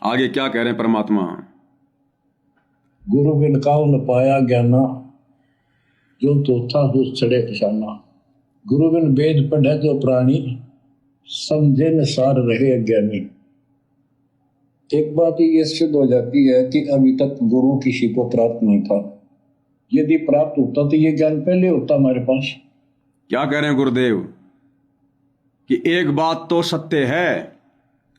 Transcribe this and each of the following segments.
आगे क्या कह रहे हैं परमात्मा। गुरु बिन काहु न पाया ज्ञाना, जो तोता हुस चढ़े पशाना। गुरु बिन वेद पढ़े जो प्राणी, समझे न सार रहे अज्ञानी। एक बात ये सिद्ध हो जाती है कि अभी तक गुरु किसी को प्राप्त नहीं था। यदि प्राप्त होता तो ये ज्ञान पहले होता हमारे पास। क्या कह रहे हैं गुरुदेव कि एक बात तो सत्य है,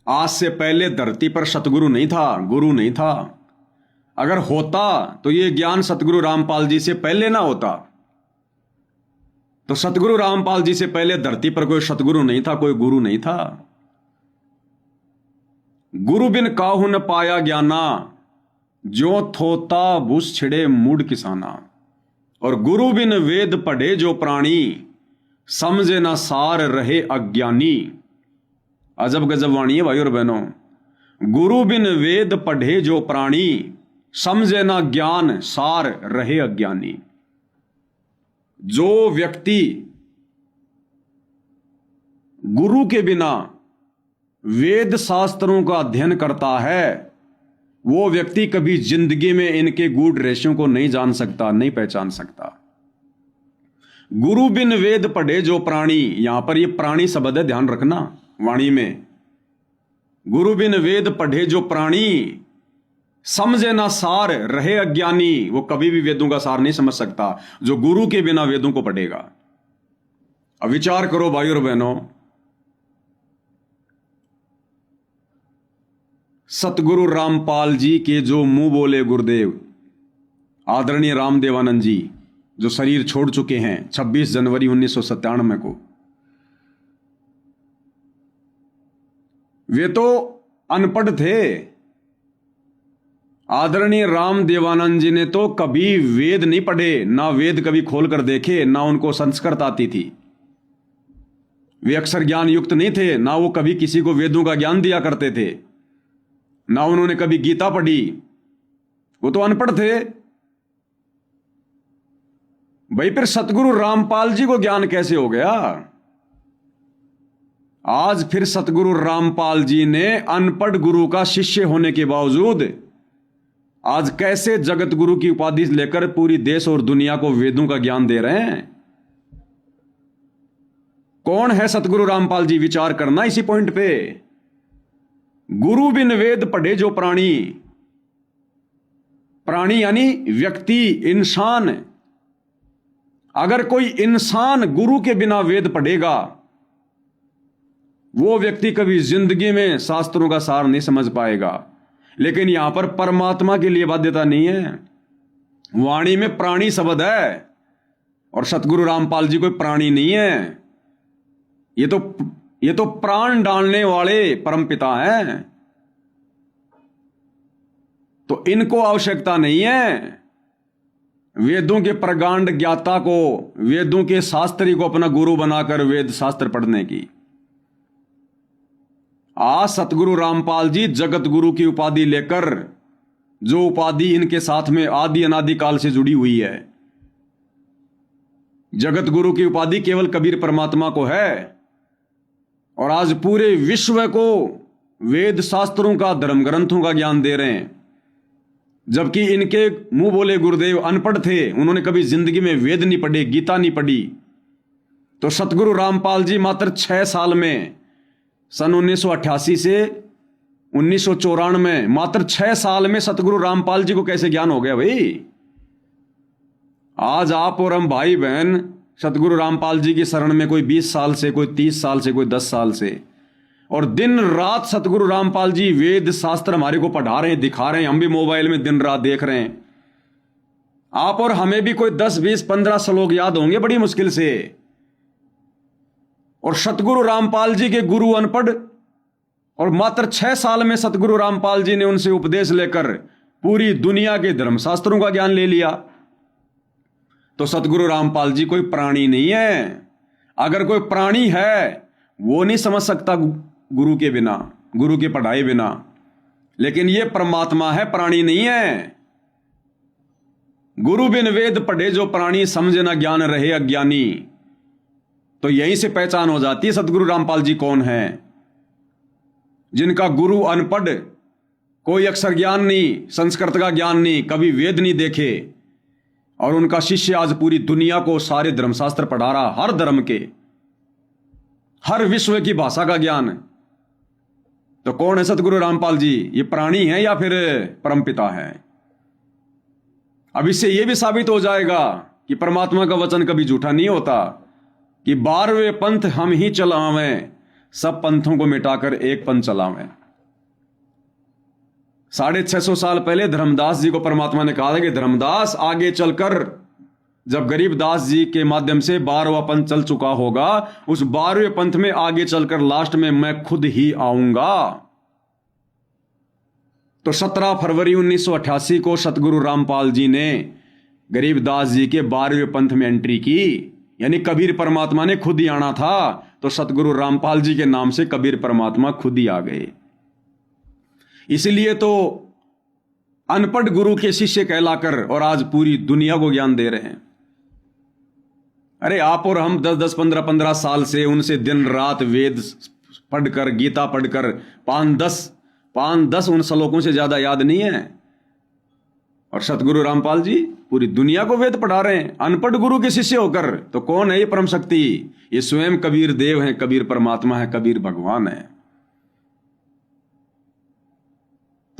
आज से पहले धरती पर सतगुरु नहीं था, गुरु नहीं था। अगर होता तो ये ज्ञान सतगुरु रामपाल जी से पहले ना होता। तो सतगुरु रामपाल जी से पहले धरती पर कोई सतगुरु नहीं था, कोई गुरु नहीं था। गुरु बिन काहू न पाया ज्ञाना, जो थोता बुस छिड़े मूड किसाना। और गुरु बिन वेद पढ़े जो प्राणी, समझे ना सार रहे अज्ञानी। अजब गजब वाणी है भाई और बहनों। गुरु बिन वेद पढ़े जो प्राणी, समझे ना ज्ञान सार रहे अज्ञानी। जो व्यक्ति गुरु के बिना वेद शास्त्रों का अध्ययन करता है, वो व्यक्ति कभी जिंदगी में इनके गूढ़ रहस्यों को नहीं जान सकता, नहीं पहचान सकता। गुरु बिन वेद पढ़े जो प्राणी, यहां पर ये प्राणी शब्द है, ध्यान रखना वाणी में। गुरु बिन वेद पढ़े जो प्राणी, समझे ना सार रहे अज्ञानी। वो कभी भी वेदों का सार नहीं समझ सकता जो गुरु के बिना वेदों को पढ़ेगा। अब विचार करो भाई और बहनों, सतगुरु रामपाल जी के जो मुंह बोले गुरुदेव आदरणीय रामदेवानंद जी, जो शरीर छोड़ चुके हैं 26 जनवरी 1997 को, वे तो अनपढ़ थे। आदरणीय रामदेवानंद जी ने तो कभी वेद नहीं पढ़े, ना वेद कभी खोल कर देखे, ना उनको संस्कृत आती थी। वे अक्षर ज्ञान युक्त नहीं थे, ना वो कभी किसी को वेदों का ज्ञान दिया करते थे, ना उन्होंने कभी गीता पढ़ी। वो तो अनपढ़ थे भाई। फिर सतगुरु रामपाल जी को ज्ञान कैसे हो गया? आज फिर सतगुरु रामपाल जी ने अनपढ़ गुरु का शिष्य होने के बावजूद आज कैसे जगत गुरु की उपाधि लेकर पूरी देश और दुनिया को वेदों का ज्ञान दे रहे हैं। कौन है सतगुरु रामपाल जी? विचार करना इसी पॉइंट पे। गुरु बिन वेद पढ़े जो प्राणी, प्राणी यानी व्यक्ति, इंसान। अगर कोई इंसान गुरु के बिना वेद पढ़ेगा, वो व्यक्ति कभी जिंदगी में शास्त्रों का सार नहीं समझ पाएगा। लेकिन यहां पर परमात्मा के लिए बाध्यता नहीं है। वाणी में प्राणी शब्द है और सतगुरु रामपाल जी कोई प्राणी नहीं है। ये तो प्राण डालने वाले परमपिता हैं। तो इनको आवश्यकता नहीं है वेदों के प्रगांड ज्ञाता को, वेदों के शास्त्री को अपना गुरु बनाकर वेद शास्त्र पढ़ने की। आज सतगुरु रामपाल जी जगत गुरु की उपाधि लेकर, जो उपाधि इनके साथ में आदि अनादि काल से जुड़ी हुई है, जगत गुरु की उपाधि केवल कबीर परमात्मा को है। और आज पूरे विश्व को वेद शास्त्रों का, धर्म ग्रंथों का ज्ञान दे रहे हैं, जबकि इनके मुंह बोले गुरुदेव अनपढ़ थे। उन्होंने कभी जिंदगी में वेद नहीं पढ़े, गीता नहीं पढ़ी। तो सतगुरु रामपाल जी मात्र 6 साल में, सन 1988 से 1994, मात्र 6 साल में सतगुरु रामपाल जी को कैसे ज्ञान हो गया भाई? आज आप और हम भाई बहन सतगुरु रामपाल जी की शरण में, कोई 20 साल से, कोई 30 साल से, कोई 10 साल से, और दिन रात सतगुरु रामपाल जी वेद शास्त्र हमारे को पढ़ा रहे हैं, दिखा रहे हैं। हम भी मोबाइल में दिन रात देख रहे हैं। आप और हमें भी कोई 10, 20, 15 श्लोक याद होंगे बड़ी मुश्किल से। और सतगुरु रामपाल जी के गुरु अनपढ़, और मात्र 6 साल में सतगुरु रामपाल जी ने उनसे उपदेश लेकर पूरी दुनिया के धर्मशास्त्रों का ज्ञान ले लिया। तो सतगुरु रामपाल जी कोई प्राणी नहीं है। अगर कोई प्राणी है, वो नहीं समझ सकता गुरु के बिना, गुरु के पढ़ाए बिना। लेकिन ये परमात्मा है, प्राणी नहीं है। गुरु बिन वेद पढ़े जो प्राणी, समझे ना ज्ञान रहे अज्ञानी। तो यहीं से पहचान हो जाती है सतगुरु रामपाल जी कौन है। जिनका गुरु अनपढ़ कोई अक्षर ज्ञान नहीं, संस्कृत का ज्ञान नहीं, कभी वेद नहीं देखे, और उनका शिष्य आज पूरी दुनिया को सारे धर्मशास्त्र पढ़ा रहा, हर धर्म के, हर विश्व की भाषा का ज्ञान। तो कौन है सतगुरु रामपाल जी? ये प्राणी है या फिर परमपिता है? अब इससे यह भी साबित हो जाएगा कि परमात्मा का वचन कभी झूठा नहीं होता, कि 12वें पंथ हम ही चलावें, सब पंथों को मिटाकर एक पंथ चलावें। 650 साल पहले धर्मदास जी को परमात्मा ने कहा था कि धर्मदास आगे चलकर जब गरीबदास जी के माध्यम से 12वां पंथ चल चुका होगा, उस 12वें पंथ में आगे चलकर लास्ट में मैं खुद ही आऊंगा। तो 17 फरवरी 1988 को सतगुरु रामपाल जी ने गरीबदास जी के 12वें पंथ में एंट्री की, यानी कबीर परमात्मा ने खुद ही आना था, तो सतगुरु रामपाल जी के नाम से कबीर परमात्मा खुद ही आ गए। इसलिए तो अनपढ़ गुरु के शिष्य कहलाकर और आज पूरी दुनिया को ज्ञान दे रहे हैं। अरे आप और हम 10-10, 15-15 साल से उनसे दिन रात वेद पढ़कर, गीता पढ़कर 5-10 उन श्लोकों से ज्यादा याद नहीं है। और सतगुरु रामपाल जी पूरी दुनिया को वेद पढ़ा रहे हैं अनपढ़ गुरु के शिष्य होकर। तो कौन है ये परम शक्ति? ये स्वयं कबीर देव है, कबीर परमात्मा है, कबीर भगवान है।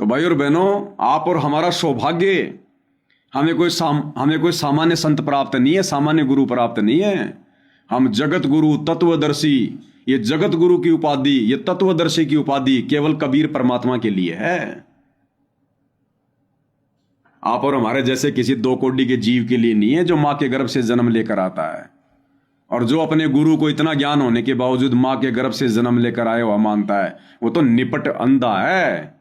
तो भाई और बहनों, आप और हमारा सौभाग्य, हमें कोई सामान्य संत प्राप्त नहीं है, सामान्य गुरु प्राप्त नहीं है। हम जगत गुरु, तत्वदर्शी, ये जगत गुरु की उपाधि, ये तत्वदर्शी की उपाधि केवल कबीर परमात्मा के लिए है। आप और हमारे जैसे किसी 2 कोटि के जीव के लिए नहीं है, जो मां के गर्भ से जन्म लेकर आता है और जो अपने गुरु को इतना ज्ञान होने के बावजूद मां के गर्भ से जन्म लेकर आया हुआ मानता है, वो तो निपट अंधा है।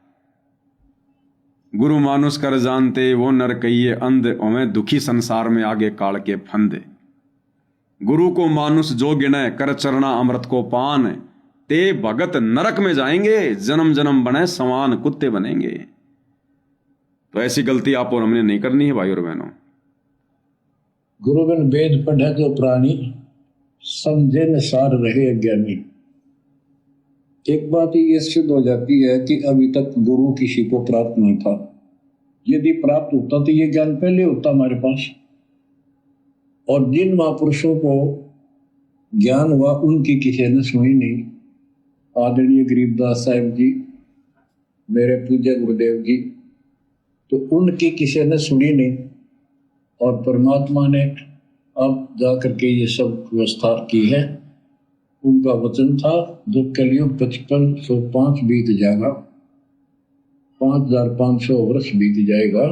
गुरु मानुष कर जानते वो नर कहिए अंध, ओमें दुखी संसार में आगे काल के फंदे। गुरु को मानुष जो गिने कर चरना अमृत को पान, ते भगत नरक में जाएंगे, जन्म जन्म बने समान कुत्ते बनेंगे। तो ऐसी गलती आप और हमने नहीं करनी है भाई और बहनों। गुरु बिन वेद पढ़े जो प्राणी, समझे न सार रहे अज्ञानी। एक बात ये सिद्ध हो जाती है कि अभी तक गुरु किसी को प्राप्त नहीं था। यदि प्राप्त होता तो ये ज्ञान पहले होता हमारे पास। और जिन महापुरुषों को ज्ञान हुआ उनकी किसी ने सुनी नहीं। आदरणीय गरीबदास साहब जी, मेरे पूज्य गुरुदेव जी, तो उनकी किसी ने सुनी नहीं। और परमात्मा ने अब जाकर के ये सब व्यवस्था की है। उनका वचन था जो कलयुग 5505 बीत जाएगा, 5500 वर्ष बीत जाएगा,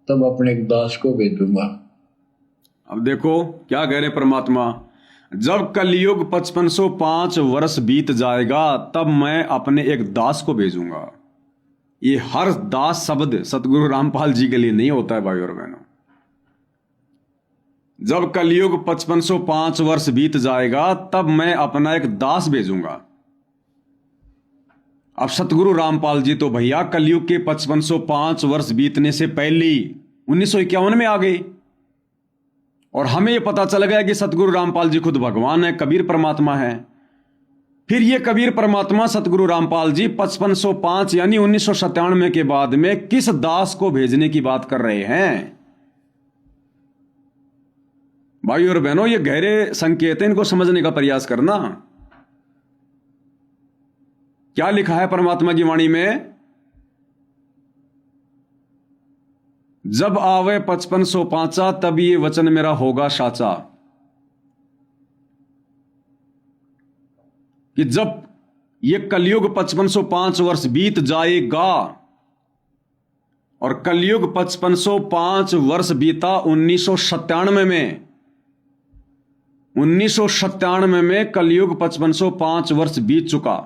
तब अपने एक दास को भेजूंगा। अब देखो क्या कह रहे परमात्मा, जब कलयुग 5505 वर्ष बीत जाएगा तब मैं अपने एक दास को भेजूंगा। ये हर दास शब्द सतगुरु रामपाल जी के लिए नहीं होता है भाई और बहनों। जब कलयुग 5505 वर्ष बीत जाएगा तब मैं अपना एक दास भेजूंगा। अब सतगुरु रामपाल जी तो भैया कलयुग के 5505 वर्ष बीतने से पहले 1951 में आ गए। और हमें यह पता चल गया कि सतगुरु रामपाल जी खुद भगवान है, कबीर परमात्मा है। फिर ये कबीर परमात्मा सतगुरु रामपाल जी 5505 यानी 1997 के बाद में किस दास को भेजने की बात कर रहे हैं? भाई और बहनों, ये गहरे संकेत हैं, इनको समझने का प्रयास करना। क्या लिखा है परमात्मा की वाणी में? जब आवे 5505 तब ये वचन मेरा होगा साचा। कि जब ये कलयुग 5505 वर्ष बीत जाएगा, और कलयुग 5505 वर्ष बीता 1997 में। 1997 में कलयुग 5505 वर्ष बीत चुका।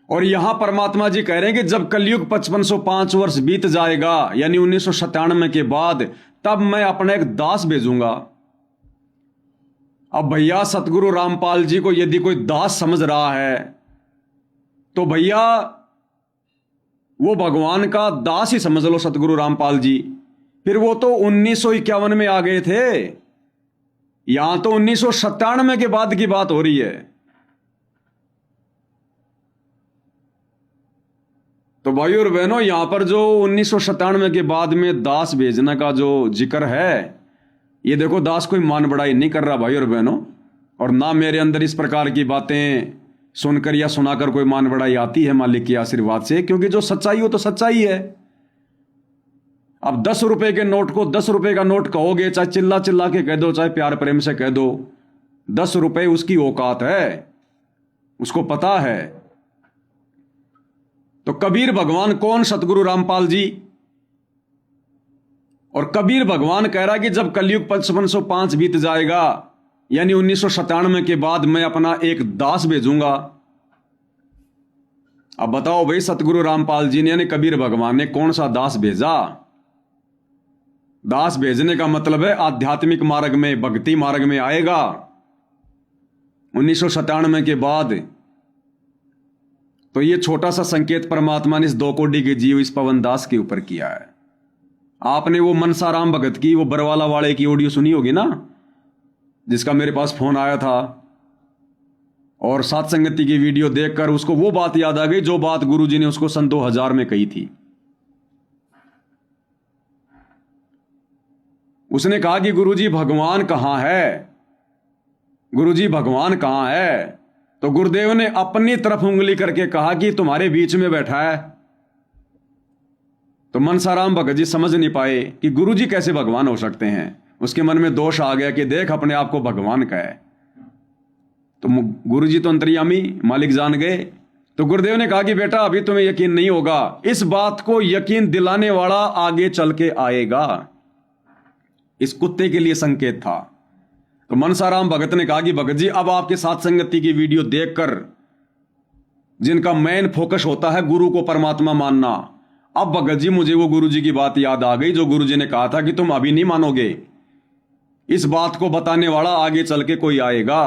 और यहां परमात्मा जी कह रहे हैं कि जब कलयुग 5505 वर्ष बीत जाएगा यानी 1997 के बाद, तब मैं अपना एक दास भेजूंगा। अब भैया सतगुरु रामपाल जी को यदि कोई दास समझ रहा है तो भैया वो भगवान का दास ही समझ लो सतगुरु रामपाल जी। फिर वो तो 1951 में आ गए थे, यहां तो 1997 के बाद की बात हो रही है। तो भाइयों और बहनों, यहां पर जो 1997 के बाद में दास भेजने का जो जिक्र है, ये देखो दास कोई मान बढ़ाई नहीं कर रहा भाइयों और बहनों, और ना मेरे अंदर इस प्रकार की बातें सुनकर या सुनाकर कोई मान बढ़ाई आती है मालिक के आशीर्वाद से, क्योंकि जो सच्चाई हो तो सच्चाई है। अब 10 रुपए के नोट को 10 रुपए का नोट कहोगे, चाहे चिल्ला चिल्ला के कह दो, चाहे प्यार प्रेम से कह दो, 10 रुपए उसकी औकात है, उसको पता है। तो कबीर भगवान कौन? सतगुरु रामपाल जी। और कबीर भगवान कह रहा है कि जब कलयुग 5505 बीत जाएगा, यानी 1997 के बाद मैं अपना एक दास भेजूंगा। अब बताओ भाई, सतगुरु रामपाल जी ने यानी कबीर भगवान ने कौन सा दास भेजा? दास भेजने का मतलब है आध्यात्मिक मार्ग में, भक्ति मार्ग में आएगा 1997 के बाद। तो ये छोटा सा संकेत परमात्मा ने इस 2 कोटि के जीव इस पवन दास के ऊपर किया है। आपने वो मनसा राम भगत की, वो बरवाला वाले की ऑडियो सुनी होगी ना, जिसका मेरे पास फोन आया था, और सात संगति की वीडियो देखकर उसको वो बात याद आ गई जो बात गुरुजी ने उसको सन 2000 में कही थी। उसने कहा कि गुरुजी भगवान कहां है, गुरुजी भगवान कहां है? तो गुरुदेव ने अपनी तरफ उंगली करके कहा कि तुम्हारे बीच में बैठा है। तो मनसाराम भगत जी समझ नहीं पाए कि गुरुजी कैसे भगवान हो सकते हैं। उसके मन में दोष आ गया कि देख अपने आप को भगवान कहे। तो गुरुजी तो अंतर्यामी मालिक जान गए। तो गुरुदेव ने कहा कि बेटा अभी तुम्हें यकीन नहीं होगा, इस बात को यकीन दिलाने वाला आगे चल के आएगा। इस कुत्ते के लिए संकेत था। तो मनसाराम भगत ने कहा कि भगत जी अब आपके साथ संगति की वीडियो देखकर जिनका मेन फोकस होता है गुरु को परमात्मा मानना, अब भगत जी मुझे वो गुरु जी की बात याद आ गई जो गुरु जी ने कहा था कि तुम अभी नहीं मानोगे, इस बात को बताने वाला आगे चल के कोई आएगा।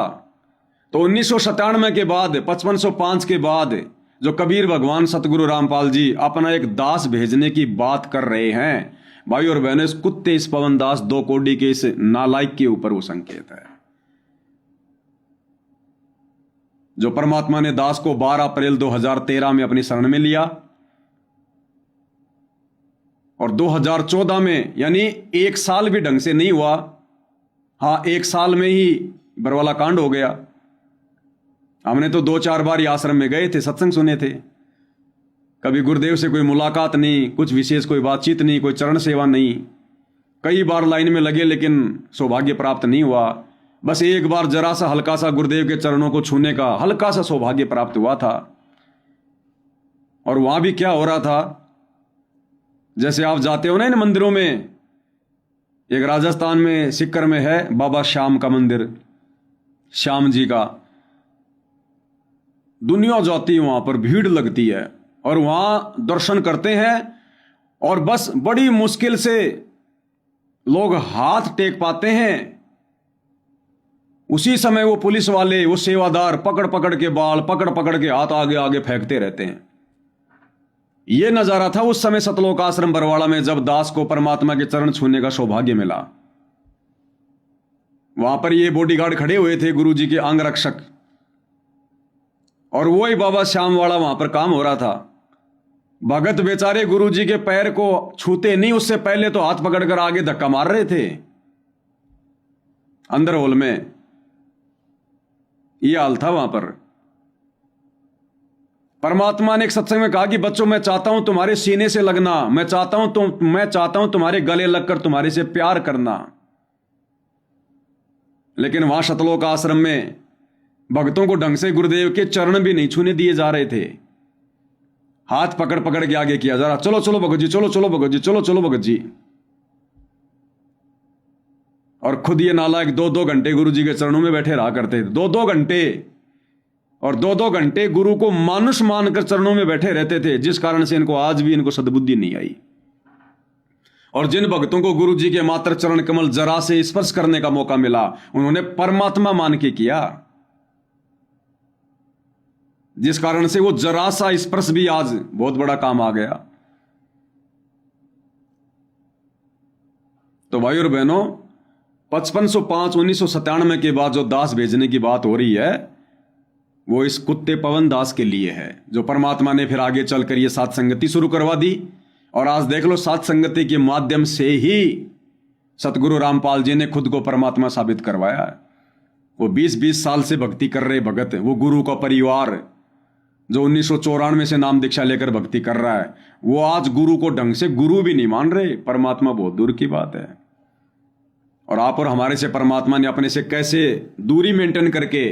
तो 1997 के बाद 5505 के बाद जो कबीर भगवान सतगुरु रामपाल जी अपना एक दास भेजने की बात कर रहे हैं, भाई और बहनों, इस कुत्ते इस पवन दास 2 कोटि के इस नालायक के ऊपर वो संकेत है। जो परमात्मा ने दास को 12 अप्रैल 2013 में अपनी शरण में लिया और 2014 में, यानी 1 साल भी ढंग से नहीं हुआ, हाँ 1 साल में ही बरवाला कांड हो गया। हमने तो 2-4 बार आश्रम में गए थे, सत्संग सुने थे, कभी गुरुदेव से कोई मुलाकात नहीं, कुछ विशेष कोई बातचीत नहीं, कोई चरण सेवा नहीं। कई बार लाइन में लगे लेकिन सौभाग्य प्राप्त नहीं हुआ। बस एक बार जरा सा हल्का सा गुरुदेव के चरणों को छूने का हल्का सा सौभाग्य प्राप्त हुआ था। और वहां भी क्या हो रहा था, जैसे आप जाते हो ना इन मंदिरों में, एक राजस्थान में सिक्कर में है बाबा श्याम का मंदिर, श्याम जी का, दुनिया जाती है वहां पर, भीड़ लगती है और वहां दर्शन करते हैं और बस बड़ी मुश्किल से लोग हाथ टेक पाते हैं। उसी समय वो पुलिस वाले, वो सेवादार पकड़ पकड़ के बाल, पकड़ पकड़ के हाथ आगे आगे फेंकते रहते हैं। यह नजारा था उस समय सतलोक आश्रम बरवाड़ा में, जब दास को परमात्मा के चरण छूने का सौभाग्य मिला। वहां पर ये बॉडीगार्ड खड़े हुए थे, गुरु जी के अंग रक्षक, और वही बाबा श्याम वाला वहां पर काम हो रहा था। भगत बेचारे गुरु जी के पैर को छूते नहीं, उससे पहले तो हाथ पकड़कर आगे धक्का मार रहे थे अंदर हॉल में। यह हाल था वहां पर। परमात्मा ने एक सत्संग में कहा कि बच्चों मैं चाहता हूं तुम्हारे सीने से लगना, मैं चाहता हूं तुम्हारे गले लगकर तुम्हारे से प्यार करना। लेकिन वहां सतलोक आश्रम में भक्तों को ढंग से गुरुदेव के चरण भी नहीं छूने दिए जा रहे थे। हाथ पकड़ पकड़ के आगे किया जा रहा, चलो चलो भगत जी, चलो चलो भगत जी, चलो चलो भगत जी। और खुद ये नालायक 2-2 घंटे गुरु जी के चरणों में बैठे रहा करते थे, 2-2 घंटे, और 2-2 घंटे गुरु को मानुष मानकर चरणों में बैठे रहते थे, जिस कारण से इनको आज भी इनको सद्बुद्धि नहीं आई। और जिन भक्तों को गुरु जी के मात्र चरण कमल जरा से स्पर्श करने का मौका मिला, उन्होंने परमात्मा मान के किया, जिस कारण से वो जरा सा स्पर्श भी आज बहुत बड़ा काम आ गया। तो भाई और बहनों, 5505 1997 के बाद जो दास भेजने की बात हो रही है, वो इस कुत्ते पवन दास के लिए है, जो परमात्मा ने फिर आगे चलकर ये सात संगति शुरू करवा दी। और आज देख लो, सात संगति के माध्यम से ही सतगुरु रामपाल जी ने खुद को परमात्मा साबित करवाया है। वो 20-20 साल से भक्ति कर रहे भगत, वो गुरु का परिवार जो 1994 से नाम दीक्षा लेकर भक्ति कर रहा है, वो आज गुरु को ढंग से गुरु भी नहीं मान रहे। परमात्मा बहुत दूर की बात है। और आप और हमारे से परमात्मा ने अपने से कैसे दूरी मेंटेन करके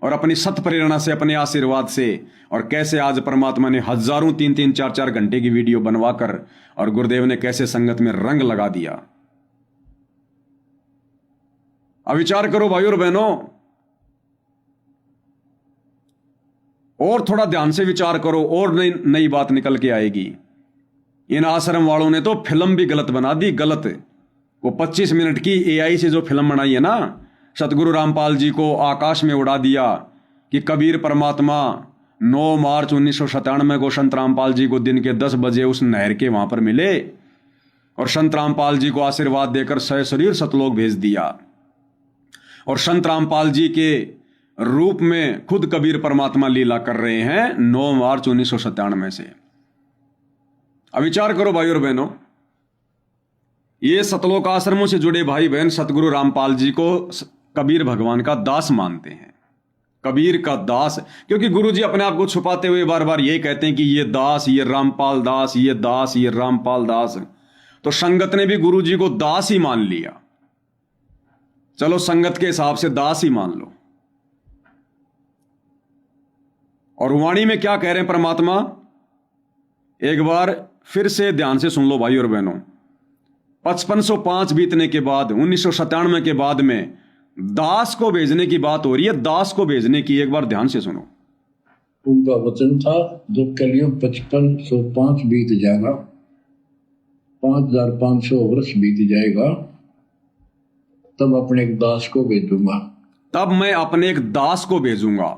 और अपनी सत प्रेरणा से, अपने आशीर्वाद से, और कैसे आज परमात्मा ने हजारों 3-3, 4-4 घंटे की वीडियो बनवाकर, और गुरुदेव ने कैसे संगत में रंग लगा दिया। अब विचार करो भाई और बहनों, और थोड़ा ध्यान से विचार करो, और नई नई बात निकल के आएगी। इन आश्रम वालों ने तो फिल्म भी गलत बना दी, गलत। वो 25 मिनट की एआई से जो फिल्म बनाई है ना, सतगुरु रामपाल जी को आकाश में उड़ा दिया कि कबीर परमात्मा 9 मार्च 1997 को संत रामपाल जी को दिन के 10 बजे उस नहर के वहां पर मिले, और संत रामपाल जी को आशीर्वाद देकर सशरीर सतलोक भेज दिया। और संत रामपाल जी के रूप में खुद कबीर परमात्मा लीला कर रहे हैं 9 मार्च 1997 से। अब विचार करो भाई और बहनों, ये सतलोक आश्रमों से जुड़े भाई बहन सतगुरु रामपाल जी को कबीर भगवान का दास मानते हैं, कबीर का दास। क्योंकि गुरु जी अपने आप को छुपाते हुए बार बार यही कहते हैं कि ये दास, ये रामपाल दास, ये दास, ये रामपाल दास। तो संगत ने भी गुरु जी को दास ही मान लिया। चलो संगत के हिसाब से दास ही मान लो। और वाणी में क्या कह रहे हैं परमात्मा, एक बार फिर से ध्यान से सुन लो भाई और बहनों। 5505 बीतने के बाद, 1997 के बाद में दास को भेजने की बात हो रही है, दास को भेजने की। एक बार ध्यान से सुनो। उनका वचन था जब कलयुग 5505 बीत जाएगा, 5500 वर्ष बीत जाएगा, तब अपने एक दास को भेजूंगा। तब मैं अपने एक दास को भेजूंगा।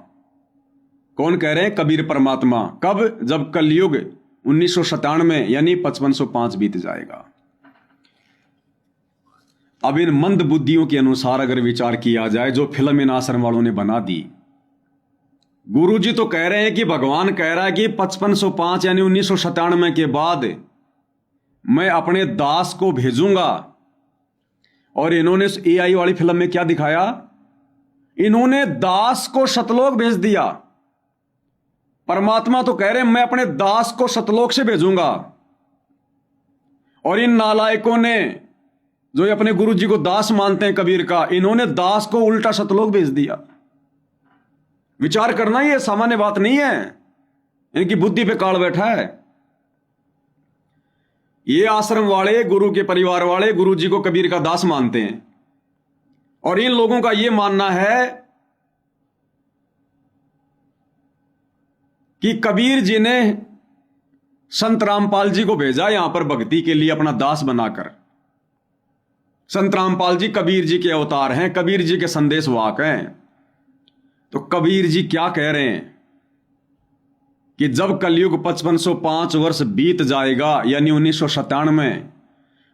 कौन कह रहे हैं? कबीर परमात्मा। कब? जब कलयुग 1997 यानी 5505 बीत जाएगा। अब इन मंद बुद्धियों के अनुसार अगर विचार किया जाए, जो फिल्म इन आश्रम वालों ने बना दी, गुरु जी तो कह रहे हैं कि भगवान कह रहा है कि 5505 यानी 1997 के बाद मैं अपने दास को भेजूंगा। और इन्होंने एआई वाली फिल्म में क्या दिखाया? इन्होंने दास को सतलोक भेज दिया। परमात्मा तो कह रहे हैं मैं अपने दास को सतलोक से भेजूंगा, और इन नालायकों ने, जो अपने गुरु जी को दास मानते हैं कबीर का, इन्होंने दास को उल्टा सतलोक भेज दिया। विचार करना, ये सामान्य बात नहीं है, इनकी बुद्धि पे काल बैठा है। ये आश्रम वाले, गुरु के परिवार वाले, गुरु जी को कबीर का दास मानते हैं, और इन लोगों का यह मानना है कि कबीर जी ने संत रामपाल जी को भेजा यहां पर भक्ति के लिए अपना दास बनाकर। संत रामपाल जी कबीर जी के अवतार हैं, कबीर जी के संदेश वाहक हैं। तो कबीर जी क्या कह रहे हैं कि जब कलयुग 5505 वर्ष बीत जाएगा यानी 1997,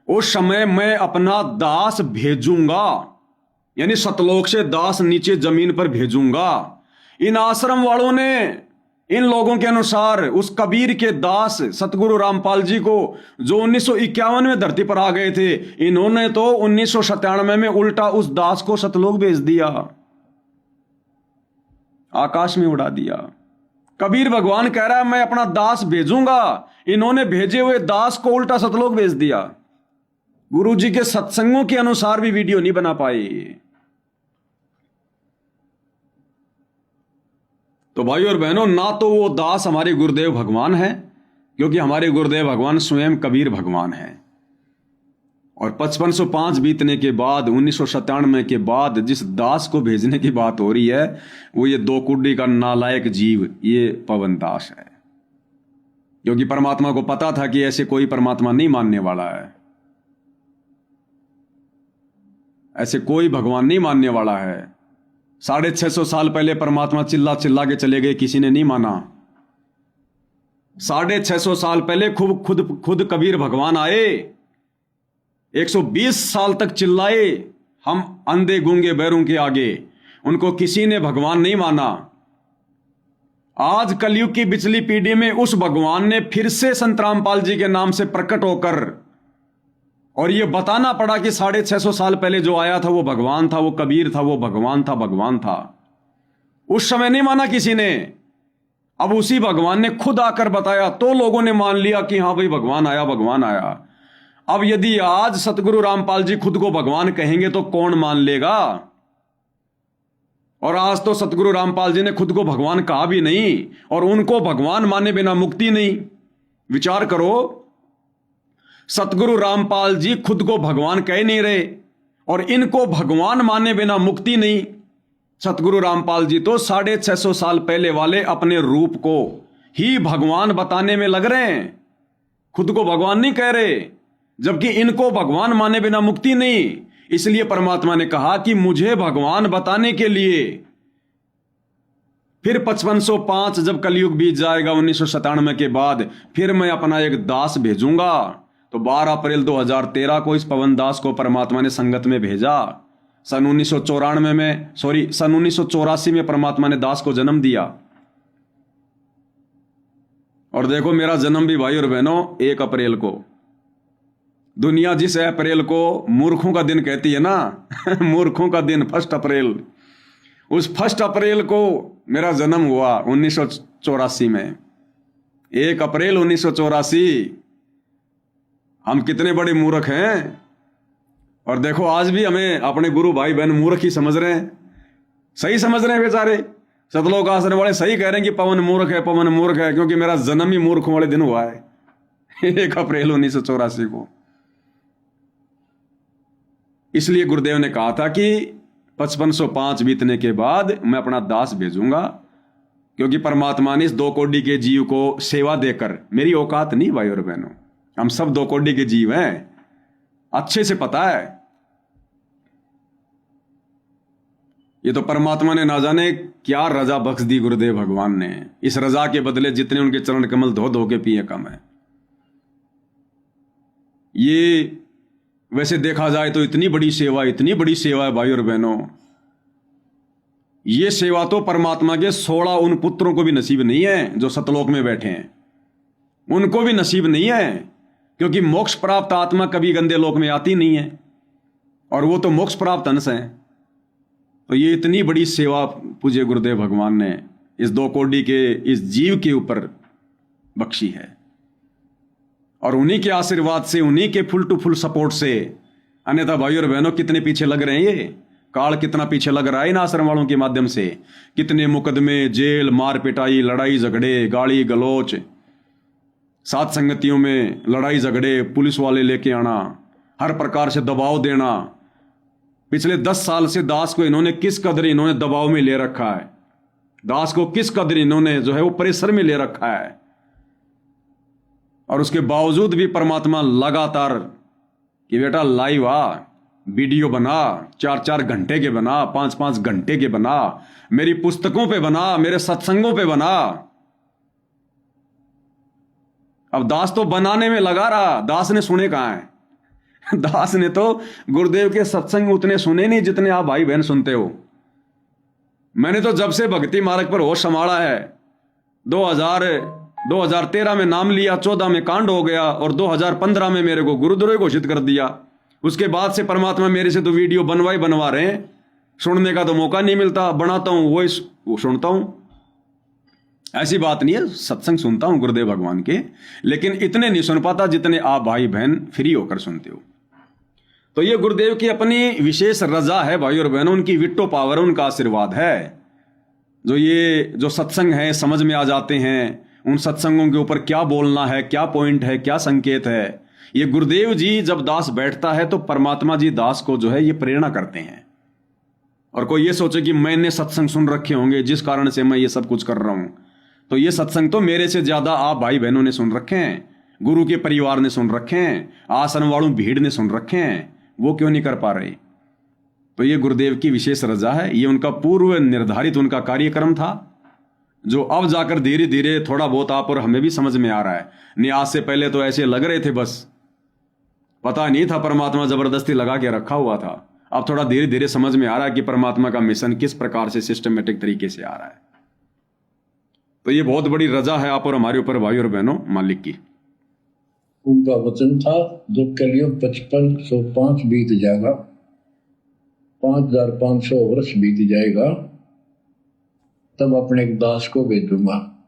उस समय मैं अपना दास भेजूंगा, यानी सतलोक से दास नीचे जमीन पर भेजूंगा। इन आश्रम वालों ने इन लोगों के अनुसार उस कबीर के दास सतगुरु रामपाल जी को, जो 1951 में धरती पर आ गए थे, इन्होंने तो 1997 में उल्टा उस दास को सतलोक भेज दिया, आकाश में उड़ा दिया। कबीर भगवान कह रहा है मैं अपना दास भेजूंगा, इन्होंने भेजे हुए दास को उल्टा सतलोक भेज दिया। गुरु जी के सत्संगों के अनुसार भी वीडियो नहीं बना पाए। तो भाई और बहनों, ना तो वो दास हमारे गुरुदेव भगवान है, क्योंकि हमारे गुरुदेव भगवान स्वयं कबीर भगवान है। और 5505 बीतने के बाद, 1997 के बाद जिस दास को भेजने की बात हो रही है, वो ये 2 कुड्डी का नालायक जीव, ये पवन दास है। क्योंकि परमात्मा को पता था कि ऐसे कोई परमात्मा नहीं मानने वाला है, ऐसे कोई भगवान नहीं मानने वाला है। 650 साल पहले परमात्मा चिल्ला चिल्ला के चले गए, किसी ने नहीं माना। 650 साल पहले खुद कबीर भगवान आए, 120 साल तक चिल्लाए हम अंधे गूंगे बैरों के आगे, उनको किसी ने भगवान नहीं माना। आज कलयुग की पिछली पीढ़ी में उस भगवान ने फिर से संत रामपाल जी के नाम से प्रकट होकर, और यह बताना पड़ा कि 650 साल पहले जो आया था वो भगवान था, वो कबीर था, वो भगवान था, भगवान था। उस समय नहीं माना किसी ने, अब उसी भगवान ने खुद आकर बताया तो लोगों ने मान लिया कि हां भाई भगवान आया, भगवान आया। अब यदि आज सतगुरु रामपाल जी खुद को भगवान कहेंगे तो कौन मान लेगा? और आज तो सतगुरु रामपाल जी ने खुद को भगवान कहा भी नहीं, और उनको भगवान माने बिना मुक्ति नहीं। विचार करो, सतगुरु रामपाल जी खुद को भगवान कह नहीं रहे और इनको भगवान माने बिना मुक्ति नहीं। सतगुरु रामपाल जी तो 650 साल पहले वाले अपने रूप को ही भगवान बताने में लग रहे हैं, खुद को भगवान नहीं कह रहे, जबकि इनको भगवान माने बिना मुक्ति नहीं। इसलिए परमात्मा ने कहा कि मुझे भगवान बताने के लिए फिर 5505 जब कलयुग बीत जाएगा 1997 के बाद, फिर मैं अपना एक दास भेजूंगा। तो 12 अप्रैल 2013 को इस पवन दास को परमात्मा ने संगत में भेजा। सन 1984 में परमात्मा ने दास को जन्म दिया। और देखो मेरा जन्म भी भाई और बहनों 1 अप्रैल को। दुनिया जिस अप्रैल को मूर्खों का दिन कहती है ना मूर्खों का दिन 1 अप्रैल, उस 1 अप्रैल को मेरा जन्म हुआ 1984 में। 1 अप्रैल 1984। हम कितने बड़े मूर्ख हैं। और देखो आज भी हमें अपने गुरु भाई बहन मूर्ख ही समझ रहे हैं, सही समझ रहे हैं बेचारे। सतलोक आश्रम वाले सही कह रहे हैं कि पवन मूर्ख है, पवन मूर्ख है, क्योंकि मेरा जन्म ही मूर्खों वाले दिन हुआ है 1 अप्रैल 1984 को। इसलिए गुरुदेव ने कहा था कि 5505 बीतने के बाद मैं अपना दास भेजूंगा, क्योंकि परमात्मा ने इस 2 कोटि के जीव को सेवा देकर, मेरी औकात नहीं भाई और बहनों, हम सब 2 कोटि के जीव हैं, अच्छे से पता है। ये तो परमात्मा ने ना जाने क्या रजा बख्श दी गुरुदेव भगवान ने। इस रजा के बदले जितने उनके चरण कमल धो धो के पिए कम है। ये वैसे देखा जाए तो इतनी बड़ी सेवा है भाई और बहनों। ये सेवा तो परमात्मा के 16 उन पुत्रों को भी नसीब नहीं है जो सतलोक में बैठे हैं, उनको भी नसीब नहीं है, क्योंकि मोक्ष प्राप्त आत्मा कभी गंदे लोक में आती नहीं है, और वो तो मोक्ष प्राप्त अंश है। तो ये इतनी बड़ी सेवा पूज्य गुरुदेव भगवान ने इस 2 कोटि के इस जीव के ऊपर बख्शी है, और उन्हीं के आशीर्वाद से, उन्हीं के फुल टू फुल सपोर्ट से। अन्यथा भाई और बहनों कितने पीछे लग रहे हैं, ये काल कितना पीछे लग रहा है इन आश्रम वालों के माध्यम से। कितने मुकदमे, जेल, मार पिटाई, लड़ाई झगड़े, गाली गलौच, साथ संगतियों में लड़ाई झगड़े, पुलिस वाले लेके आना, हर प्रकार से दबाव देना। पिछले 10 साल से दास को इन्होंने किस कदर इन्होंने दबाव में ले रखा है, दास को किस कदर इन्होंने जो है वो प्रेशर में ले रखा है। और उसके बावजूद भी परमात्मा लगातार कि बेटा लाइव आ, वीडियो बना, 4-4 घंटे के बना, 5-5 घंटे के बना, मेरी पुस्तकों पे बना, मेरे सत्संगों पे बना। अब दास तो बनाने में लगा रहा, दास ने सुने कहां है दास ने तो गुरुदेव के सत्संग उतने सुने नहीं जितने आप भाई बहन सुनते हो। मैंने तो जब से भक्ति मार्ग पर होश संभाला है, 2013 में नाम लिया, 14 में कांड हो गया, और 2015 में मेरे को गुरुद्रोही घोषित कर दिया। उसके बाद से परमात्मा मेरे से तो वीडियो बनवा रहे हैं, सुनने का तो मौका नहीं मिलता। बनाता हूं वो सुनता हूं, ऐसी बात नहीं है, सत्संग सुनता हूं गुरुदेव भगवान के, लेकिन इतने नहीं सुन पाता जितने आप भाई बहन फ्री होकर सुनते हो। तो ये गुरुदेव की अपनी विशेष रजा है भाई और बहनों, उनकी विट्टो पावर, उनका आशीर्वाद है। जो सत्संग है समझ में आ जाते हैं, उन सत्संगों के ऊपर क्या बोलना है, क्या पॉइंट है, क्या संकेत है। ये गुरुदेव जी जब दास बैठता है तो परमात्मा जी दास को जो है ये प्रेरणा करते हैं। और कोई ये सोचे कि मैंने सत्संग सुन रखे होंगे जिस कारण से मैं ये सब कुछ कर रहा हूं, तो ये सत्संग तो मेरे से ज्यादा आप भाई बहनों ने सुन रखे हैं, गुरु के परिवार ने सुन रखे हैं, आश्रम वालों भीड़ ने सुन रखे हैं, वो क्यों नहीं कर पा रहे। तो ये गुरुदेव की विशेष रजा है, ये उनका पूर्व निर्धारित उनका कार्यक्रम था, जो अब जाकर धीरे धीरे थोड़ा बहुत आप और हमें भी समझ में आ रहा है। न्यास से पहले तो ऐसे लग रहे थे, बस पता नहीं था, परमात्मा जबरदस्ती लगा के रखा हुआ था। अब थोड़ा धीरे धीरे समझ में आ रहा है कि परमात्मा का मिशन किस प्रकार से सिस्टमेटिक तरीके से आ रहा है। तो ये बहुत बड़ी रजा है आप और हमारे ऊपर भाई और बहनों मालिक की। उनका वचन था जब कलयुग 5505 बीत जाएगा, 5500 वर्ष बीत जाएगा, तब अपने एक दास को भेजूंगा